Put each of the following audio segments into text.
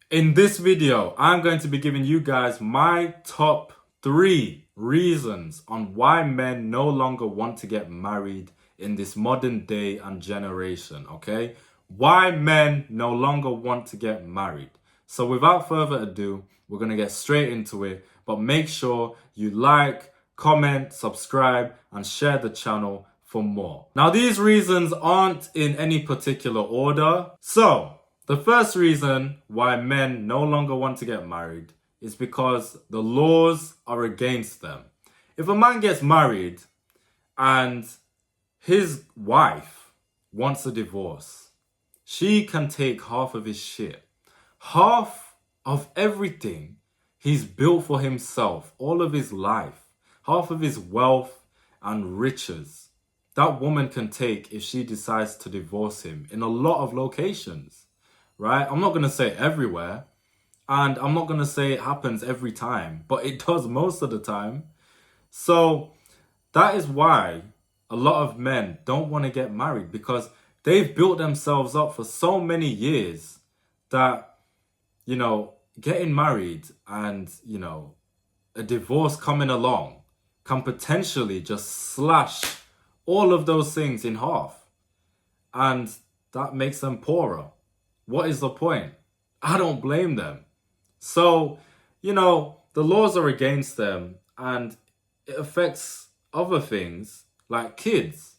In this video, I'm going to be giving you guys my top 3 reasons on why men no longer want to get married in this modern day and generation, okay? Why men no longer want to get married. So without further ado, we're going to get straight into it, but make sure you like, comment, subscribe, and share the channel for more. Now, these reasons aren't in any particular order. So, the first reason why men no longer want to get married is because the laws are against them. If a man gets married and his wife wants a divorce, she can take half of his shit. Half of everything he's built for himself, all of his life, half of his wealth and riches. That woman can take if she decides to divorce him in a lot of locations. Right? I'm not going to say everywhere, and I'm not going to say it happens every time, but it does most of the time. So that is why a lot of men don't want to get married, because they've built themselves up for so many years that, getting married and, a divorce coming along can potentially just slash all of those things in half. And that makes them poorer. What is the point? I don't blame them. So, the laws are against them and it affects other things like kids.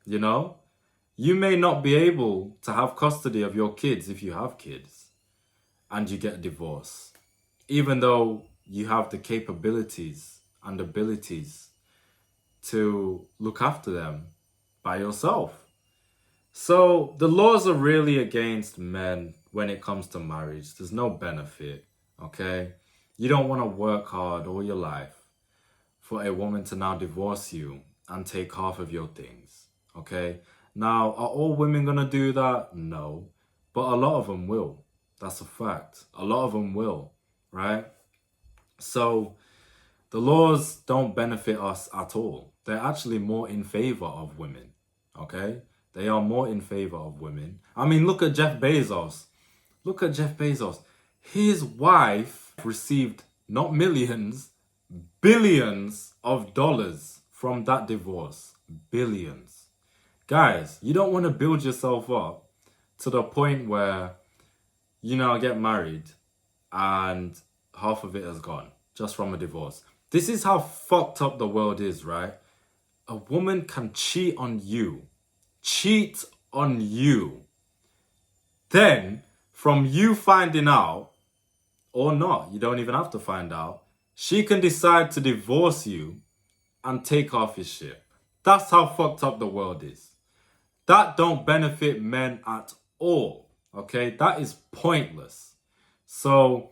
You may not be able to have custody of your kids if you have kids and you get a divorce, even though you have the capabilities and abilities to look after them by yourself. So the laws are really against men when it comes to marriage. There's no benefit, okay? You don't want to work hard all your life for a woman to now divorce you and take half of your things, okay? Now, are all women going to do that? No, but a lot of them will. That's a fact. A lot of them will, right? So the laws don't benefit us at all. They're actually more in favor of women, okay? They are more in favor of women. I mean, look at Jeff Bezos. Look at Jeff Bezos. His wife received not millions, billions of dollars from that divorce. Billions. Guys, you don't want to build yourself up to the point where, get married and half of it has gone just from a divorce. This is how fucked up the world is, right? A woman can cheat on you. Then, from you finding out, or not, you don't even have to find out, she can decide to divorce you and take off your shit. That's how fucked up the world is. That don't benefit men at all, okay? That is pointless. So,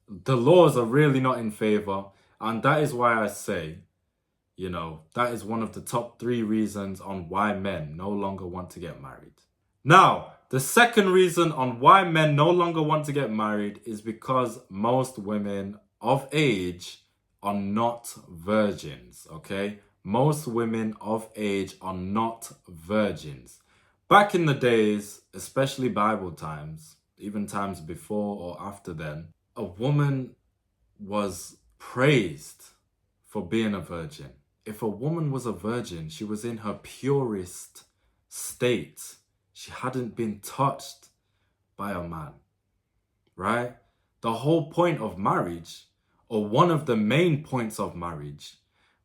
the laws are really not in favor, and that is why I say, that is one of the top 3 reasons on why men no longer want to get married. Now, the second reason on why men no longer want to get married is because most women of age are not virgins, okay? Most women of age are not virgins. Back in the days, especially Bible times, even times before or after then, a woman was praised for being a virgin. If a woman was a virgin, she was in her purest state. She hadn't been touched by a man, right? The whole point of marriage, or one of the main points of marriage,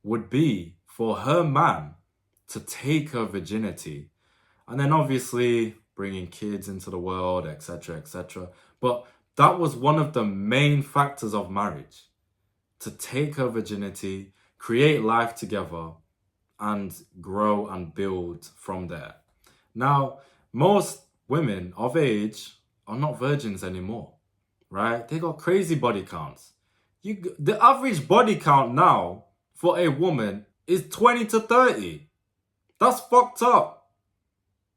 would be for her man to take her virginity and then obviously bringing kids into the world, etc., etc. But that was one of the main factors of marriage, to take her virginity, create life together, and grow and build from there. Now, most women of age are not virgins anymore, right? They got crazy body counts. The average body count now for a woman is 20 to 30. That's fucked up.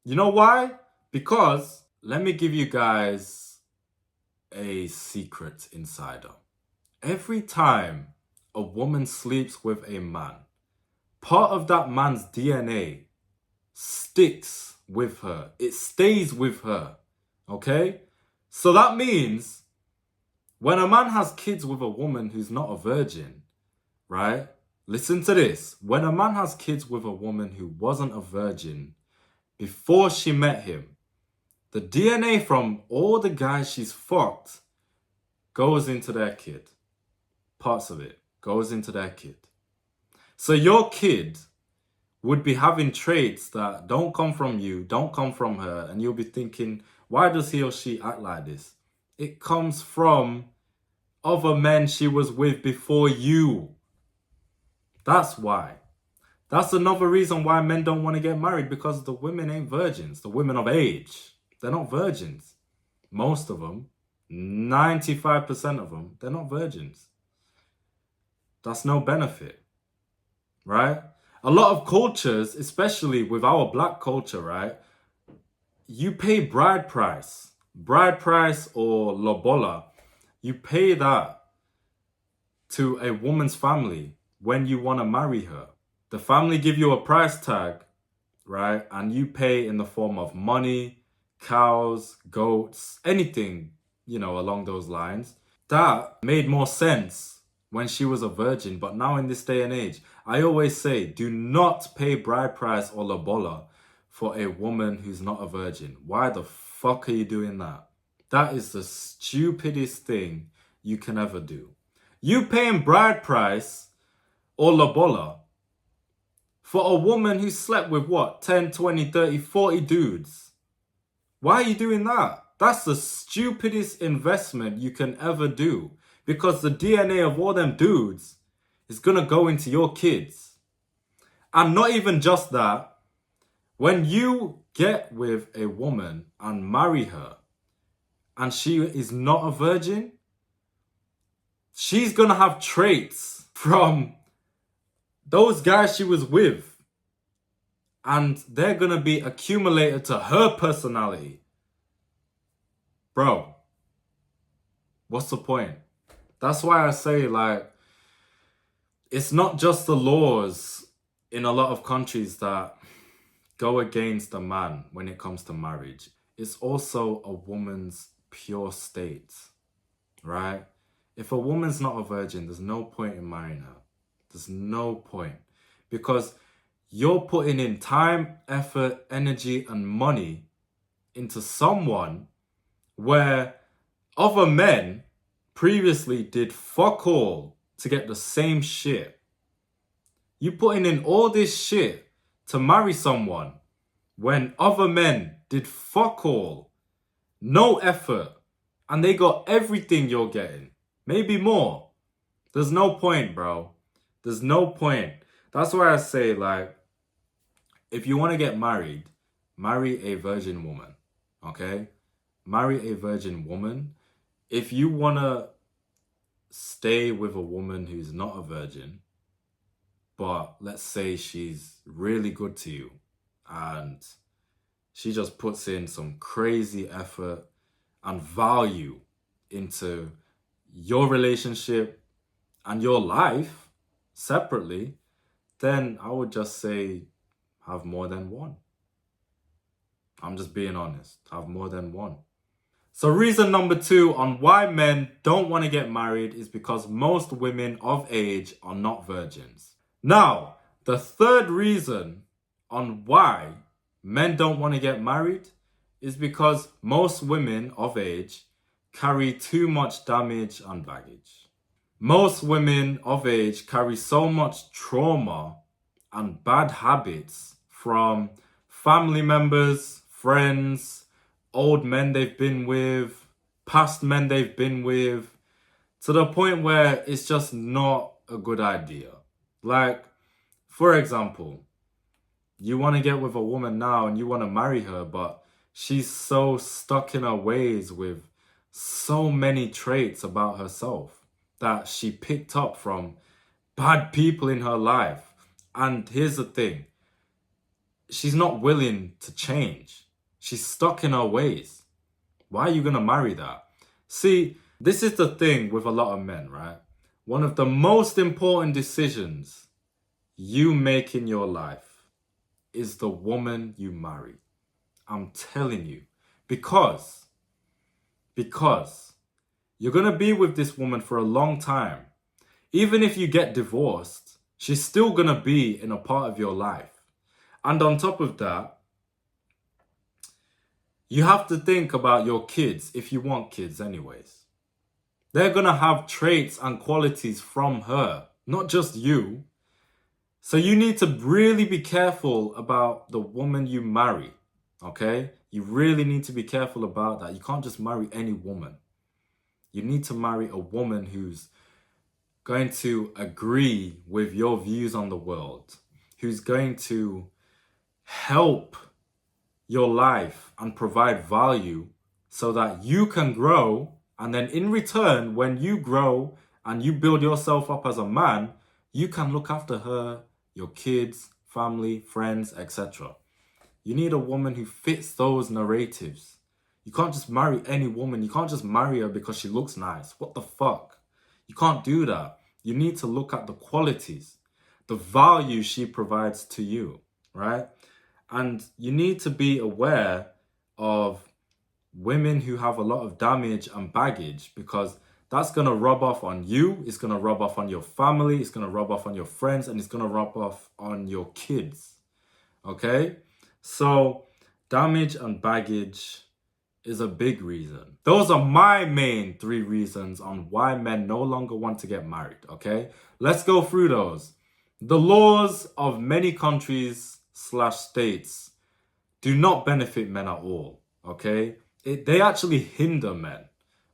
You know why? Because, let me give you guys a secret insider. Every time a woman sleeps with a man, part of that man's DNA sticks with her. It stays with her. Okay? So that means When a man has kids with a woman who's not a virgin, right? Listen to this. When a man has kids with a woman who wasn't a virgin before she met him, the DNA from all the guys she's fucked goes into their kid. Parts of it goes into their kid. So your kid would be having traits that don't come from you, don't come from her, and you'll be thinking, why does he or she act like this? It comes from other men she was with before you. That's why. That's another reason why men don't want to get married, because the women ain't virgins. The women of age, they're not virgins. Most of them, 95% of them, they're not virgins. That's no benefit, right? A lot of cultures, especially with our black culture, right? You pay bride price or lobola. You pay that to a woman's family when you want to marry her. The family give you a price tag, right? And you pay in the form of money, cows, goats, anything, along those lines. That made more sense when she was a virgin, but now in this day and age, I always say, do not pay bride price or lobola for a woman who's not a virgin. Why the fuck are you doing that? That is the stupidest thing you can ever do. You paying bride price or lobola for a woman who slept with what? 10, 20, 30, 40 dudes. Why are you doing that? That's the stupidest investment you can ever do. Because the DNA of all them dudes is going to go into your kids. And not even just that. When you get with a woman and marry her, and she is not a virgin, she's going to have traits from those guys she was with. And they're going to be accumulated to her personality. Bro, what's the point? That's why I say, it's not just the laws in a lot of countries that go against a man when it comes to marriage. It's also a woman's pure state, right? If a woman's not a virgin, there's no point in marrying her. There's no point. Because you're putting in time, effort, energy, and money into someone where other men previously did fuck all to get the same shit. You putting in all this shit to marry someone when other men did fuck all, no effort, and they got everything you're getting, maybe more. There's no point, bro. There's no point. That's why I say, if you want to get married, marry a virgin woman, okay? Marry a virgin woman. If you want to stay with a woman who's not a virgin, but let's say she's really good to you and she just puts in some crazy effort and value into your relationship and your life separately, then I would just say have more than one. I'm just being honest. Have more than one. So reason number 2 on why men don't want to get married is because most women of age are not virgins. Now, the third reason on why men don't want to get married is because most women of age carry too much damage and baggage. Most women of age carry so much trauma and bad habits from family members, friends, old men they've been with, past men they've been with, to the point where it's just not a good idea. For example, you want to get with a woman now and you want to marry her, but she's so stuck in her ways with so many traits about herself that she picked up from bad people in her life. And here's the thing, she's not willing to change. She's stuck in her ways. Why are you going to marry that? See, this is the thing with a lot of men, right? One of the most important decisions you make in your life is the woman you marry. I'm telling you. Because You're going to be with this woman for a long time. Even if you get divorced, she's still going to be in a part of your life. And on top of that, you have to think about your kids, if you want kids anyways. They're going to have traits and qualities from her, not just you. So you need to really be careful about the woman you marry, okay? You really need to be careful about that. You can't just marry any woman. You need to marry a woman who's going to agree with your views on the world, who's going to help your life and provide value so that you can grow. And then in return, when you grow and you build yourself up as a man, you can look after her, your kids, family, friends, etc. You need a woman who fits those narratives. You can't just marry any woman. You can't just marry her because she looks nice. What the fuck? You can't do that. You need to look at the qualities, the value she provides to you, right? And you need to be aware of women who have a lot of damage and baggage, because that's going to rub off on you. It's going to rub off on your family. It's going to rub off on your friends, and it's going to rub off on your kids. Okay? So damage and baggage is a big reason. Those are my main 3 reasons on why men no longer want to get married. Okay? Let's go through those. The laws of many countries / states do not benefit men at all, okay? They actually hinder men,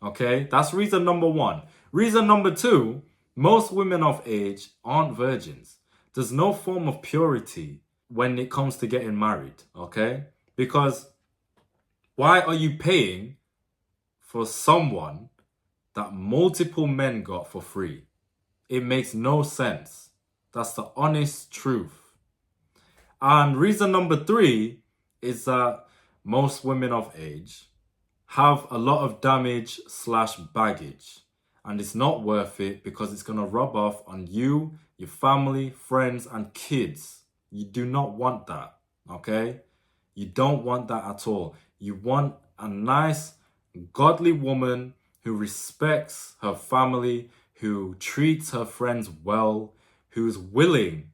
okay? That's reason number 1. Reason number 2, most women of age aren't virgins. There's no form of purity when it comes to getting married, okay? Because why are you paying for someone that multiple men got for free? It makes no sense. That's the honest truth. And reason number 3 is that most women of age have a lot of damage / baggage. And it's not worth it because it's going to rub off on you, your family, friends, and kids. You do not want that, okay? You don't want that at all. You want a nice, godly woman who respects her family, who treats her friends well, who's willing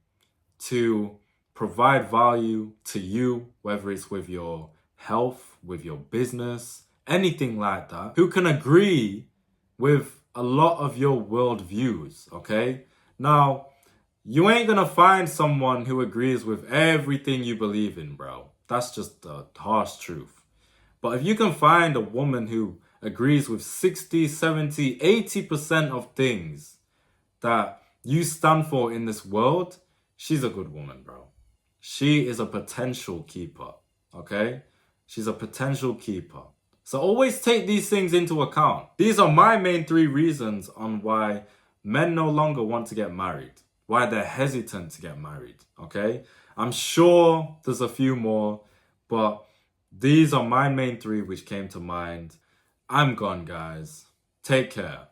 to provide value to you, whether it's with your health, with your business, anything like that, who can agree with a lot of your worldviews, okay? Now, you ain't gonna find someone who agrees with everything you believe in, bro. That's just the harsh truth. But if you can find a woman who agrees with 60, 70, 80% of things that you stand for in this world, she's a good woman, bro. She is a potential keeper, okay? She's a potential keeper. So always take these things into account. These are my main 3 reasons on why men no longer want to get married, why they're hesitant to get married, okay? I'm sure there's a few more, but these are my main 3 which came to mind. I'm gone, guys. Take care.